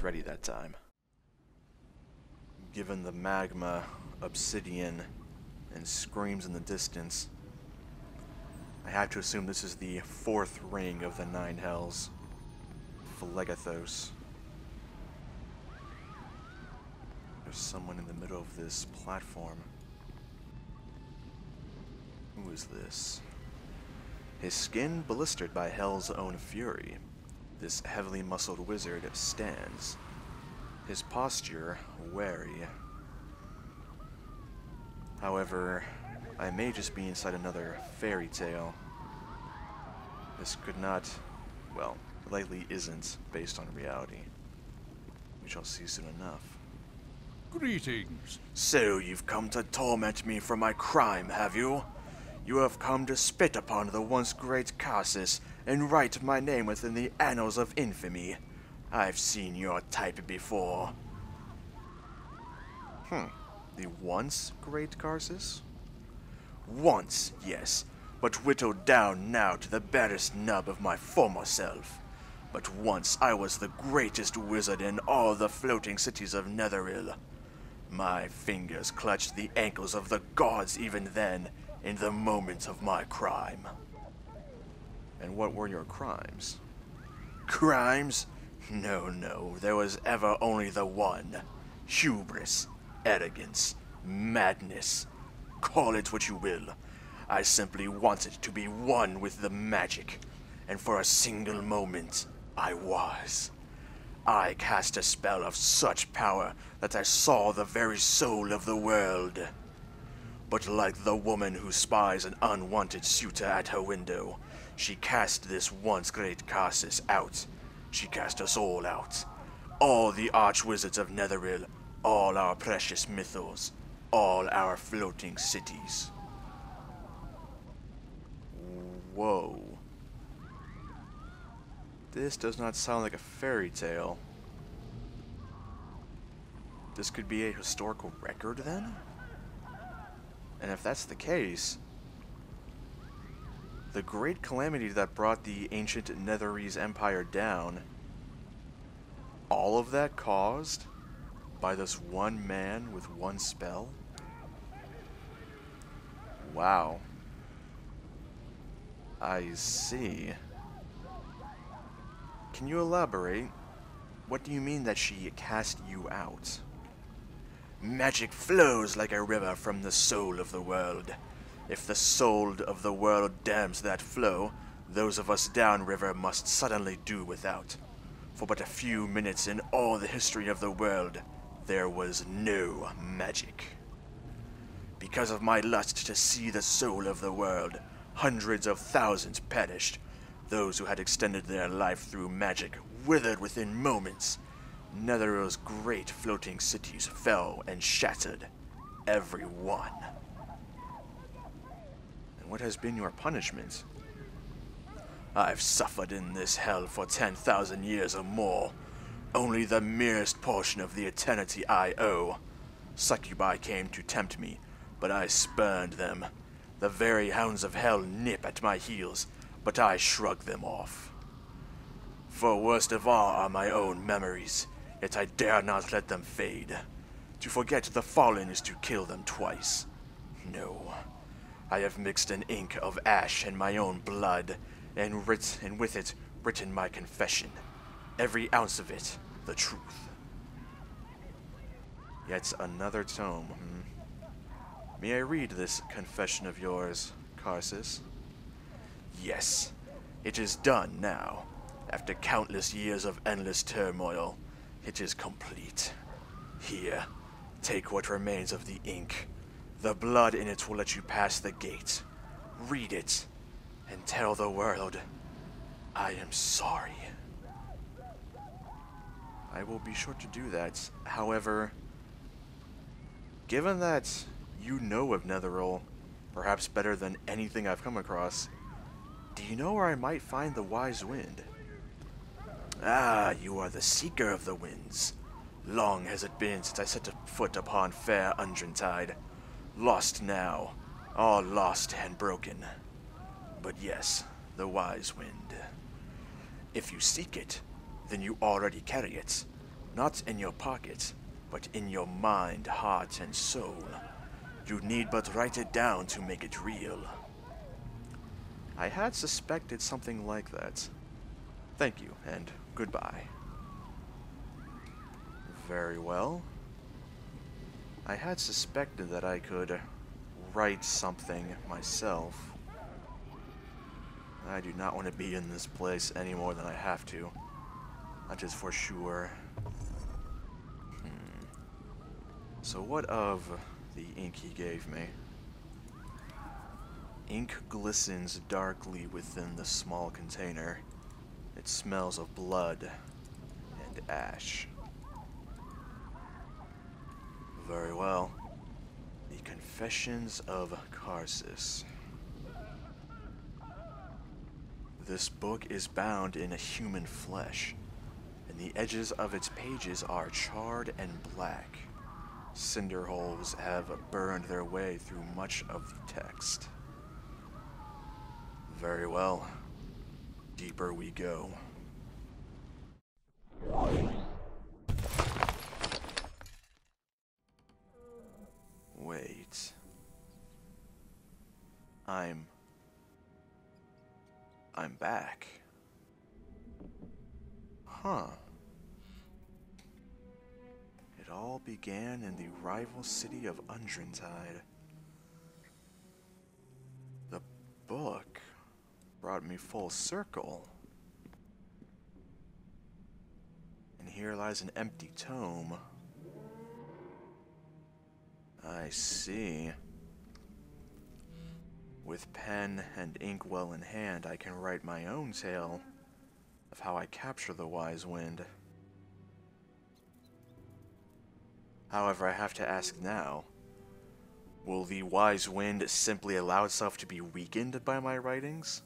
was ready that time. Given the magma, obsidian, and screams in the distance, I have to assume this is the fourth ring of the Nine Hells, Phlegethos. There's someone in the middle of this platform. Who is this? His skin blistered by Hell's own fury, this heavily muscled wizard stands, his posture wary. However, I may just be inside another fairy tale. This could not, well, likely isn't based on reality. We shall see soon enough. Greetings. So you've come to torment me for my crime, have you? You have come to spit upon the once great Cassis and write my name within the annals of infamy. I've seen your type before. The once great Cassis? Once, yes, but whittled down now to the barest nub of my former self. But once I was the greatest wizard in all the floating cities of Netheril. My fingers clutched the ankles of the gods even then, in the moment of my crime. And what were your crimes? Crimes? No, there was ever only the one. Hubris, arrogance, madness. Call it what you will. I simply wanted to be one with the magic, and for a single moment, I was. I cast a spell of such power that I saw the very soul of the world. But like the woman who spies an unwanted suitor at her window, she cast this once great Cassis out. She cast us all out. All the archwizards of Netheril, all our precious mythos, all our floating cities. Whoa. This does not sound like a fairy tale. This could be a historical record, then? And if that's the case, the great calamity that brought the ancient Netherese Empire down, all of that caused by this one man with one spell? Wow. I see. Can you elaborate? What do you mean that she cast you out? Magic flows like a river from the soul of the world. If the soul of the world dams that flow, those of us downriver must suddenly do without. For but a few minutes in all the history of the world, there was no magic. Because of my lust to see the soul of the world, hundreds of thousands perished. Those who had extended their life through magic withered within moments. Netheril's great floating cities fell and shattered. Every one. And what has been your punishment? I've suffered in this hell for 10,000 years or more. Only the merest portion of the eternity I owe. Succubi came to tempt me, but I spurned them. The very hounds of hell nip at my heels, but I shrug them off. For worst of all are my own memories, yet I dare not let them fade. To forget the fallen is to kill them twice. No, I have mixed an ink of ash and my own blood, and with it written my confession, every ounce of it the truth. Yet another tome. May I read this confession of yours, Cassis? Yes, it is done now. After countless years of endless turmoil, it is complete. Here, take what remains of the ink. The blood in it will let you pass the gate. Read it, and tell the world, I am sorry. I will be sure to do that. However, given that you know of Netheril, perhaps better than anything I've come across, do you know where I might find the Wise Wind? Ah, you are the Seeker of the Winds. Long has it been since I set a foot upon fair Undrentide. Lost now, all lost and broken. But yes, the Wise Wind. If you seek it, then you already carry it. Not in your pocket, but in your mind, heart, and soul. You need but write it down to make it real. I had suspected something like that. Thank you, and goodbye. Very well. I had suspected that I could write something myself. I do not want to be in this place any more than I have to. That is for sure. So what of the ink he gave me? Ink glistens darkly within the small container. It smells of blood and ash. Very well. The Confessions of Karsus. This book is bound in human flesh, and the edges of its pages are charred and black. Cinder holes have burned their way through much of the text. Very well. Deeper we go. Wait. I'm back. Huh. It all began in the rival city of Undrentide. The book brought me full circle. And here lies an empty tome. I see. With pen and ink well in hand, I can write my own tale of how I capture the wise wind. However, I have to ask now, will the wise wind simply allow itself to be weakened by my writings?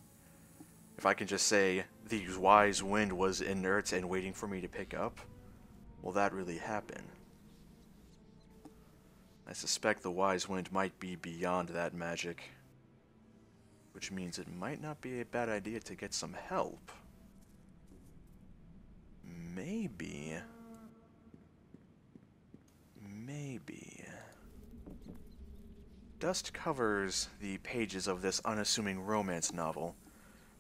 If I can just say, the wise wind was inert and waiting for me to pick up, will that really happen? I suspect the wise wind might be beyond that magic, which means it might not be a bad idea to get some help. Maybe. Dust covers the pages of this unassuming romance novel.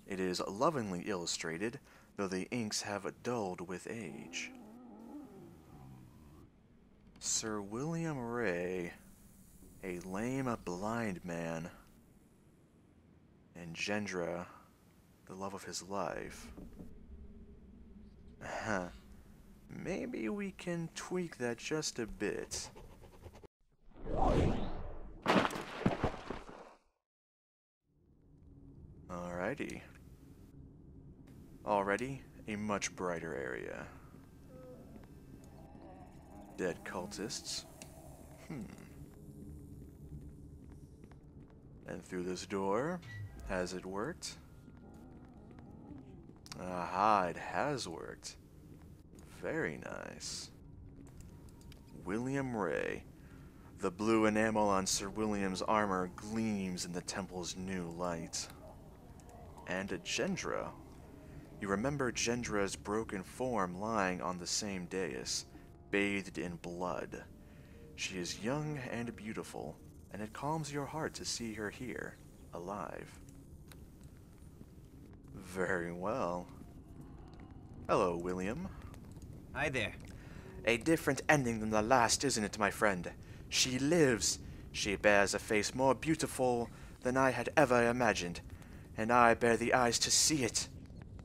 It is lovingly illustrated, though the inks have dulled with age. Sir William Rayle, a lame blind man, and Gendra, the love of his life. Maybe we can tweak that just a bit. Alrighty. Already a much brighter area. Dead cultists. And through this door, has it worked? Aha, it has worked. Very nice. William Rayle. The blue enamel on Sir William's armor gleams in the temple's new light. And Gendra. You remember Gendra's broken form lying on the same dais, bathed in blood. She is young and beautiful, and it calms your heart to see her here, alive. Very well. Hello, William. Hi there. A different ending than the last, isn't it, my friend? She lives. She bears a face more beautiful than I had ever imagined, and I bear the eyes to see it.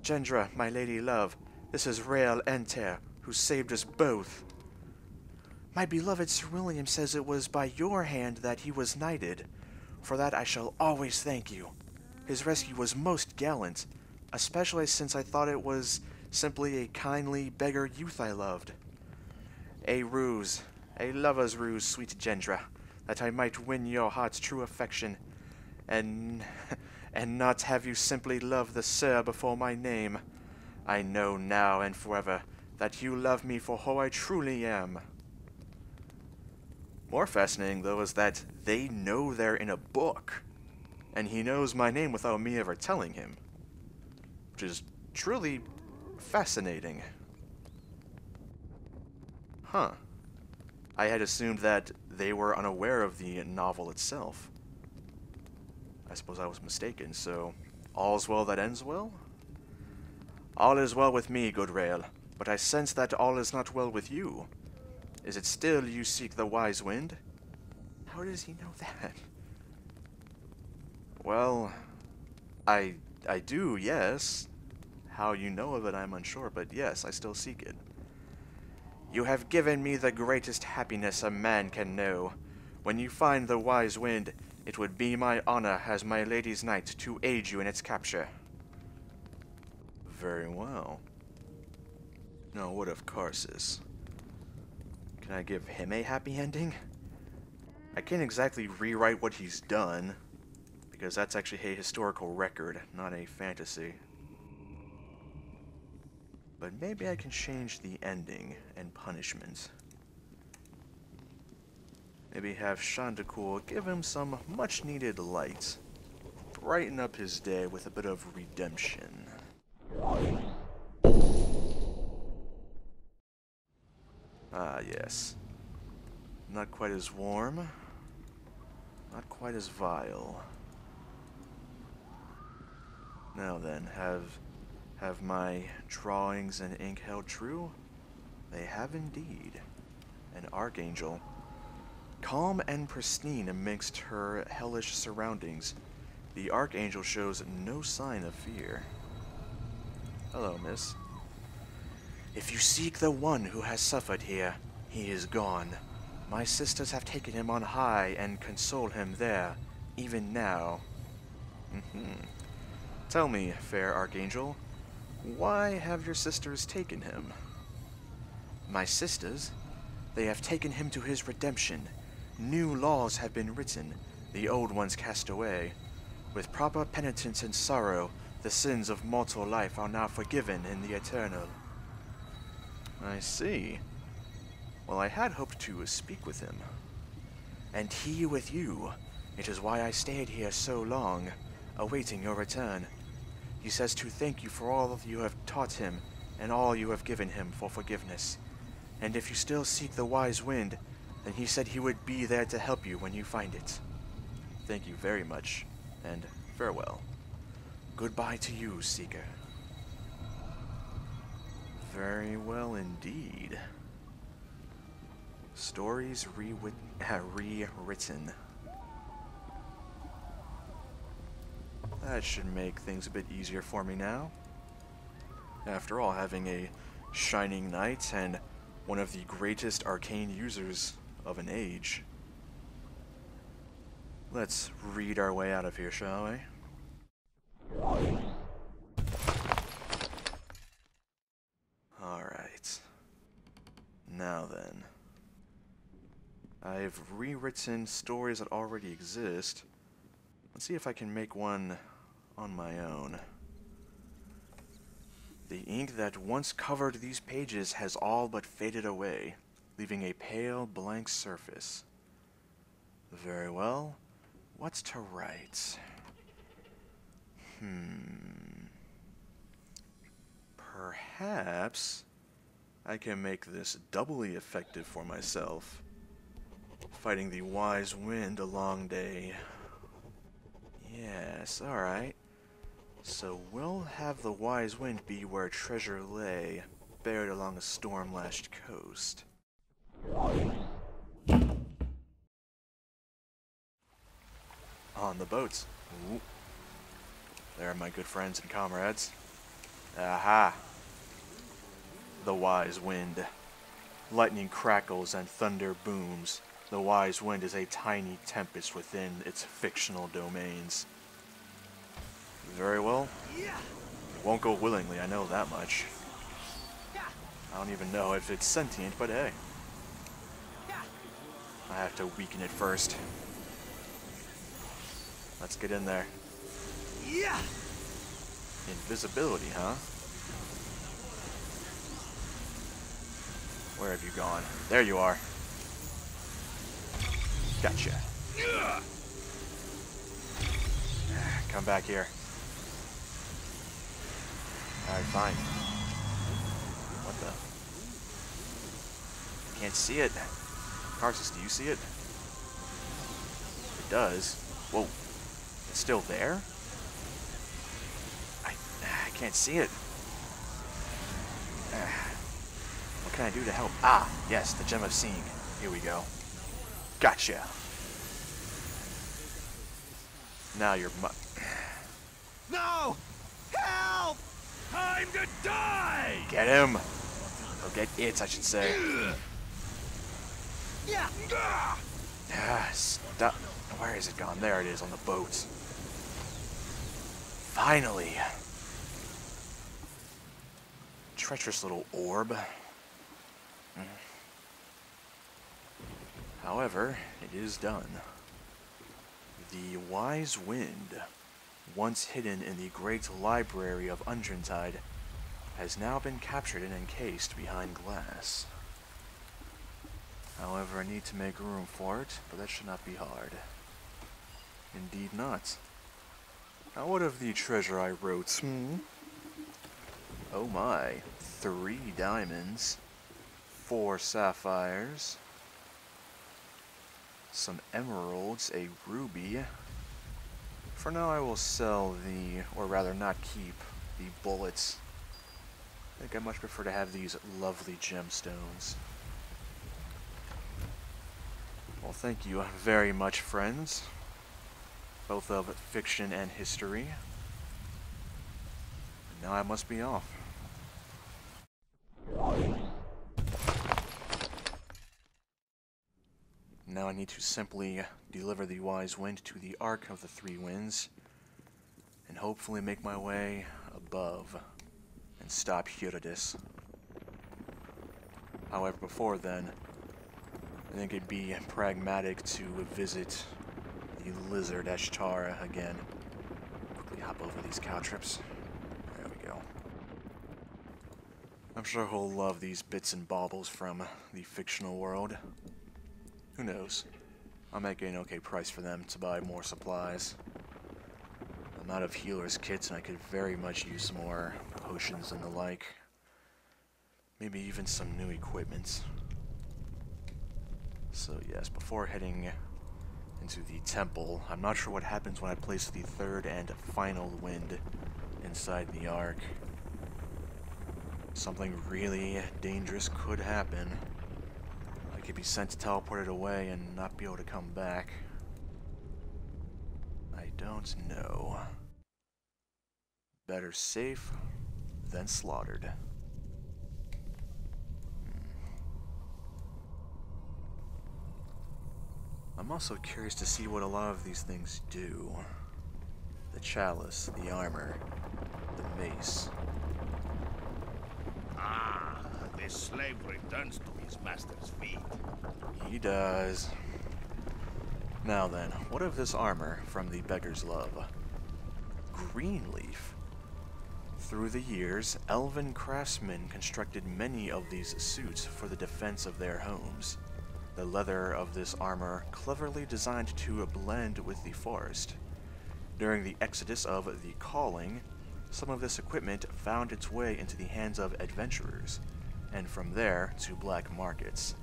Gendra, my lady love, this is Rayle Entair, who saved us both. My beloved Sir William says it was by your hand that he was knighted. For that I shall always thank you. His rescue was most gallant, especially since I thought it was simply a kindly beggar youth I loved. A ruse, a lover's ruse, sweet Gendra, that I might win your heart's true affection, and not have you simply love the sir before my name. I know now and forever that you love me for who I truly am. More fascinating, though, is that they know they're in a book, and he knows my name without me ever telling him, which is truly fascinating. Huh. I had assumed that they were unaware of the novel itself. I suppose I was mistaken, so all's well that ends well? All is well with me, good Rayle, but I sense that all is not well with you. Is it still you seek the wise wind? How does he know that? Well, I do, yes. How you know of it, I'm unsure, but yes, I still seek it. You have given me the greatest happiness a man can know. When you find the wise wind, it would be my honor as my lady's knight to aid you in its capture. Very well. Now, what of Karsus? Can I give him a happy ending? I can't exactly rewrite what he's done, because that's actually a historical record, not a fantasy. But maybe I can change the ending and punishment. Maybe have Chanticleer give him some much-needed light. Brighten up his day with a bit of redemption. Ah, yes. Not quite as warm. Not quite as vile. Now then, have my drawings and ink held true? They have indeed. An archangel. Calm and pristine amidst her hellish surroundings, the archangel shows no sign of fear. Hello, miss. If you seek the one who has suffered here, he is gone. My sisters have taken him on high and console him there, even now. Tell me, fair archangel, why have your sisters taken him? My sisters? They have taken him to his redemption. New laws have been written, the old ones cast away. With proper penitence and sorrow, the sins of mortal life are now forgiven in the eternal. I see. Well, I had hoped to speak with him. And he with you. It is why I stayed here so long, awaiting your return. He says to thank you for all you have taught him, and all you have given him for forgiveness. And if you still seek the wise wind, then he said he would be there to help you when you find it. Thank you very much, and farewell. Goodbye to you, Seeker. Very well indeed. Stories rewritten. That should make things a bit easier for me now. After all, having a shining knight and one of the greatest arcane users of an age. Let's read our way out of here, shall we? Alright. Now then. I've rewritten stories that already exist. Let's see if I can make one on my own. The ink that once covered these pages has all but faded away, leaving a pale, blank surface. Very well. What's to write? Perhaps I can make this doubly effective for myself. Fighting the wise wind a long day. Yes, alright. So we'll have the wise wind be where treasure lay, buried along a storm-lashed coast. On the boats. Ooh. There are my good friends and comrades. Aha! The wise wind. Lightning crackles and thunder booms. The wise wind is a tiny tempest within its fictional domains. Very well. It won't go willingly, I know that much. I don't even know if it's sentient, but hey. I have to weaken it first. Let's get in there. Invisibility, huh? Where have you gone? There you are. Gotcha. Come back here. Alright, fine. What the? can't see it. Carsus, do you see it? It does. Whoa. It's still there? I can't see it. What can I do to help? Ah, yes, the Gem of Seeing. Here we go. Gotcha. Now you're No! Help! Time to die! Get him! Or get it, I should say. Yeah. Stop. Where is it gone? There it is, on the boat. Finally. Treacherous little orb. However, it is done. The Wise Wind, once hidden in the great library of Undrentide, has now been captured and encased behind glass. However, I need to make room for it, but that should not be hard. Indeed not. Now what of the treasure I wrote, Oh my, 3 diamonds, 4 sapphires, some emeralds, a ruby. For now I will sell or rather not keep, the bullets. I think I much prefer to have these lovely gemstones. Well, thank you very much, friends. Both of fiction and history. And now I must be off. Now I need to simply deliver the Wise Wind to the Ark of the Three Winds, and hopefully make my way above and stop Eurydice. However, before then, I think it'd be pragmatic to visit the lizard Ashtara again. Quickly hop over these cow trips. There we go. I'm sure he'll love these bits and baubles from the fictional world. Who knows? I might get an okay price for them to buy more supplies. I'm out of healer's kits and I could very much use some more potions and the like. Maybe even some new equipment. So yes, before heading into the temple, I'm not sure what happens when I place the 3rd and final wind inside the Ark. Something really dangerous could happen. I could be sent to teleport it away and not be able to come back. I don't know. Better safe than slaughtered. I'm also curious to see what a lot of these things do. The chalice, the armor, the mace. Ah, this slave returns to his master's feet. He does. Now then, what of this armor from the Beggar's Love? Greenleaf. Through the years, elven craftsmen constructed many of these suits for the defense of their homes. The leather of this armor cleverly designed to blend with the forest. During the exodus of the Calling, some of this equipment found its way into the hands of adventurers, and from there to black markets.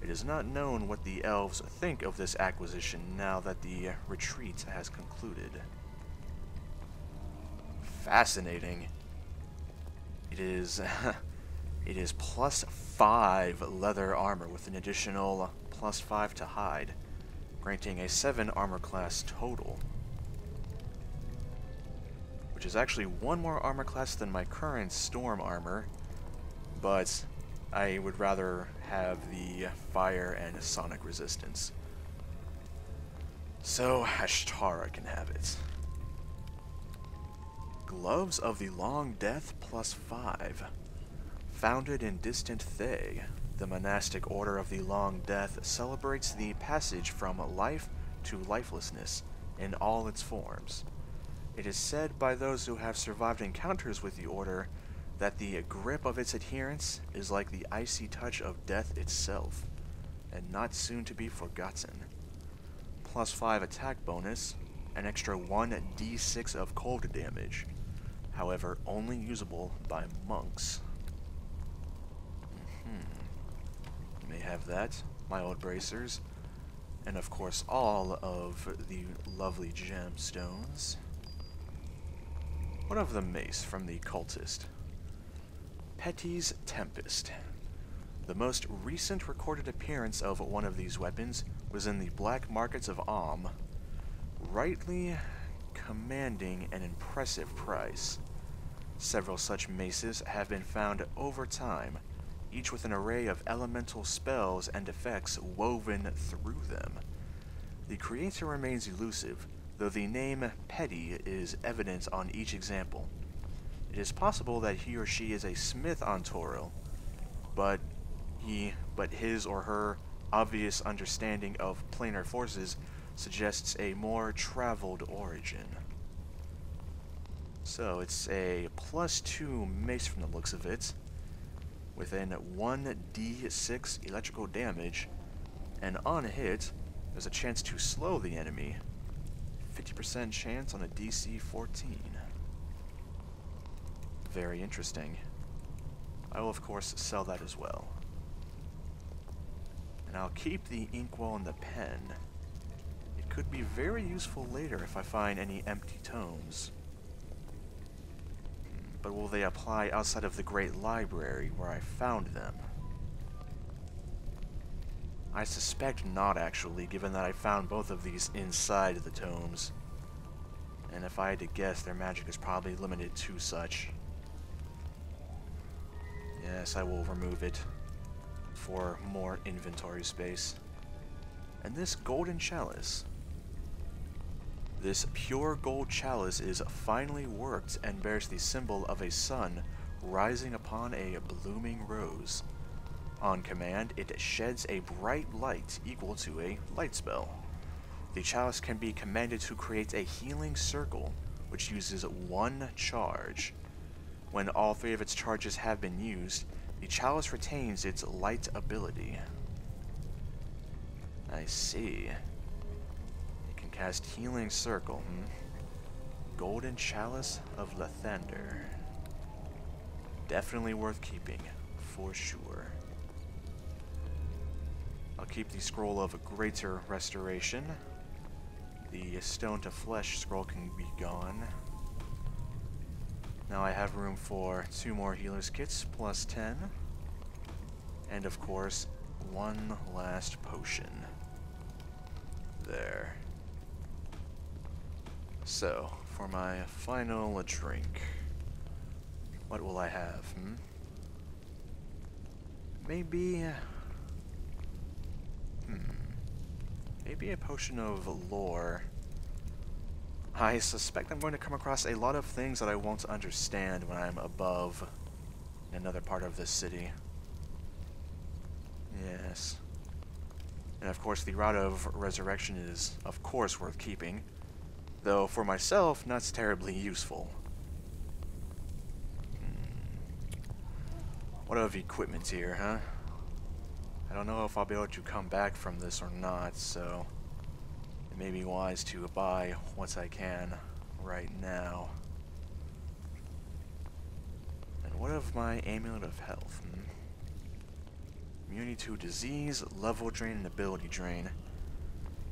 It is not known what the elves think of this acquisition now that the retreat has concluded. Fascinating. It is +5 leather armor with an additional +5 to hide, granting a 7 armor class total. Which is actually 1 more armor class than my current storm armor, but I would rather have the fire and sonic resistance. So Ashtara can have it. Gloves of the Long Death +5. Founded in distant Thay, the monastic order of the Long Death celebrates the passage from life to lifelessness in all its forms. It is said by those who have survived encounters with the order that the grip of its adherents is like the icy touch of death itself, and not soon to be forgotten. +5 attack bonus, an extra 1d6 of cold damage, however only usable by monks. may have that. My old bracers. And of course all of the lovely gemstones. What of the mace from the cultist? Petty's Tempest. The most recent recorded appearance of one of these weapons was in the black markets of Om, rightly commanding an impressive price. Several such maces have been found over time, each with an array of elemental spells and effects woven through them. The creator remains elusive, though the name Petty is evident on each example. It is possible that he or she is a smith on Toril, but his or her obvious understanding of planar forces suggests a more traveled origin. So it's a +2 mace from the looks of it, within 1d6 electrical damage, and on hit, there's a chance to slow the enemy. 50% chance on a DC 14. Very interesting. I will of course sell that as well. And I'll keep the inkwell and the pen. It could be very useful later if I find any empty tomes. But will they apply outside of the Great Library where I found them? I suspect not, actually, given that I found both of these inside the tomes. And if I had to guess, their magic is probably limited to such. Yes, I will remove it for more inventory space. And this golden chalice. This pure gold chalice is finely worked and bears the symbol of a sun rising upon a blooming rose. On command, it sheds a bright light equal to a light spell. The chalice can be commanded to create a healing circle, which uses 1 charge. When all 3 of its charges have been used, the chalice retains its light ability. I see. It can cast Healing Circle, Golden Chalice of Lathander. Definitely worth keeping, for sure. I'll keep the Scroll of Greater Restoration. The Stone to Flesh scroll can be gone. Now I have room for 2 more healer's kits, plus 10. And of course, 1 last potion. There. So, for my final drink, what will I have, Maybe a potion of lore. I suspect I'm going to come across a lot of things that I won't understand when I'm above another part of this city. Yes. And of course the Rod of Resurrection is of course worth keeping, though for myself not terribly useful. What of equipment here, huh? I don't know if I'll be able to come back from this or not, so it may be wise to buy what I can right now. And what of my Amulet of Health? Immunity to disease, level drain, and ability drain.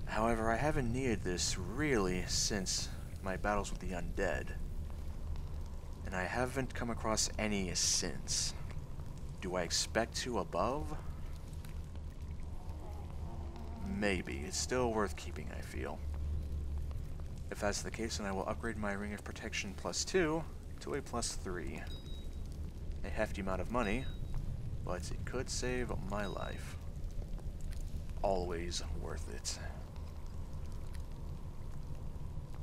However, I haven't needed this really since my battles with the undead. And I haven't come across any since. Do I expect to above? Maybe. It's still worth keeping, I feel. If that's the case, then I will upgrade my Ring of Protection +2 to a +3. A hefty amount of money, but it could save my life. Always worth it.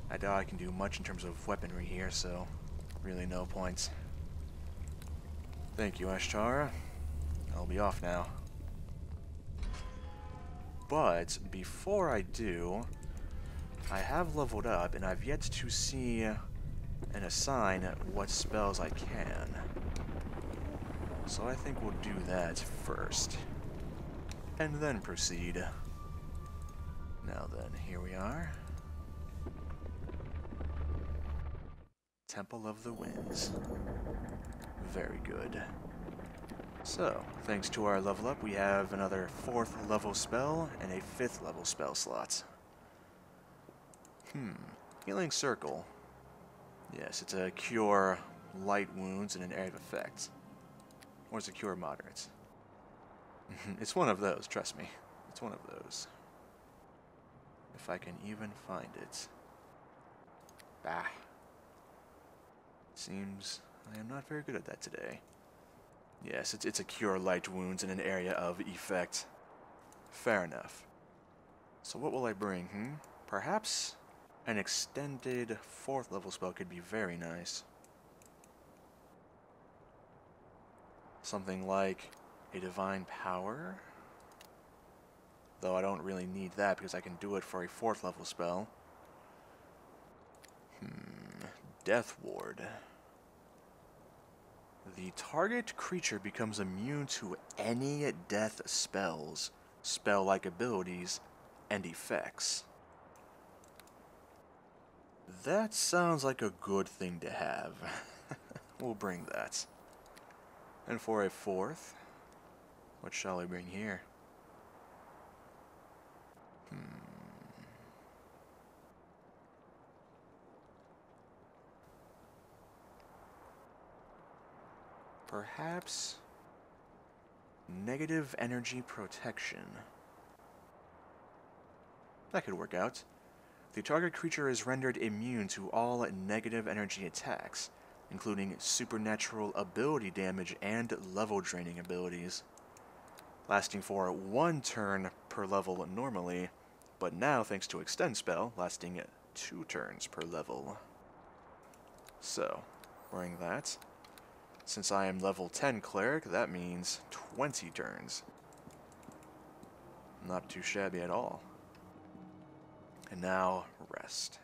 I doubt I can do much in terms of weaponry here, so really no point. Thank you, Ashtar. I'll be off now. But before I do, I have leveled up, and I've yet to see and assign what spells I can. So I think we'll do that first, and then proceed. Now then, here we are. Temple of the Winds. Very good. So, thanks to our level up, we have another 4th level spell and a 5th level spell slot. Healing Circle. Yes, it's a cure light wounds in an area of effect. Or it's a cure moderate. It's one of those, trust me. It's one of those. If I can even find it. Bah. Seems I am not very good at that today. Yes, it's a cure light wounds in an area of effect. Fair enough. So what will I bring, Perhaps an extended 4th level spell could be very nice. Something like a Divine Power. Though I don't really need that because I can do it for a 4th level spell. Death Ward. The target creature becomes immune to any death spells, spell-like abilities, and effects. That sounds like a good thing to have. We'll bring that. And for a 4th, what shall we bring here? Perhaps negative energy protection. That could work out. The target creature is rendered immune to all negative energy attacks, including supernatural ability damage and level draining abilities, lasting for 1 turn per level normally, but now, thanks to Extend spell, lasting 2 turns per level. So, bring that. Since I am level 10 cleric, that means 20 turns. Not too shabby at all. And now, rest.